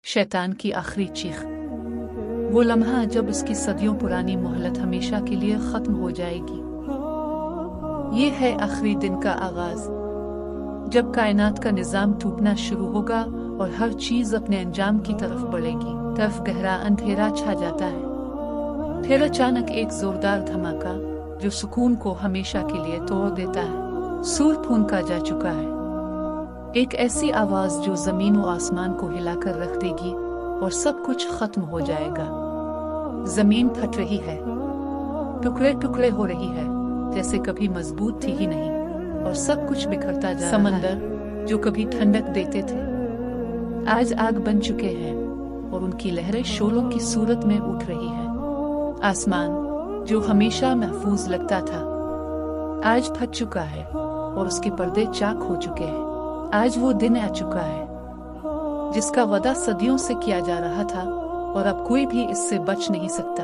शैतान की आखिरी चीख, वो लम्हा जब उसकी सदियों पुरानी मोहलत हमेशा के लिए खत्म हो जाएगी। ये है आखिरी दिन का आगाज, जब कायनात का निजाम टूटना शुरू होगा और हर चीज अपने अंजाम की तरफ बढ़ेगी। तरफ गहरा अंधेरा छा जाता है। फिर अचानक एक जोरदार धमाका जो सुकून को हमेशा के लिए तोड़ देता है। सूर फूंका जा चुका है। एक ऐसी आवाज जो जमीन व आसमान को हिलाकर रख देगी और सब कुछ खत्म हो जाएगा। जमीन फट रही है, टुकड़े टुकड़े हो रही है, जैसे कभी मजबूत थी ही नहीं, और सब कुछ बिखरता जा रहा है। समंदर जो कभी ठंडक देते थे आज आग बन चुके हैं और उनकी लहरें शोलों की सूरत में उठ रही है। आसमान जो हमेशा महफूज लगता था आज फट चुका है और उसके पर्दे चाक हो चुके हैं। आज वो दिन आ चुका है जिसका वादा सदियों से किया जा रहा था और अब कोई भी इससे बच नहीं सकता।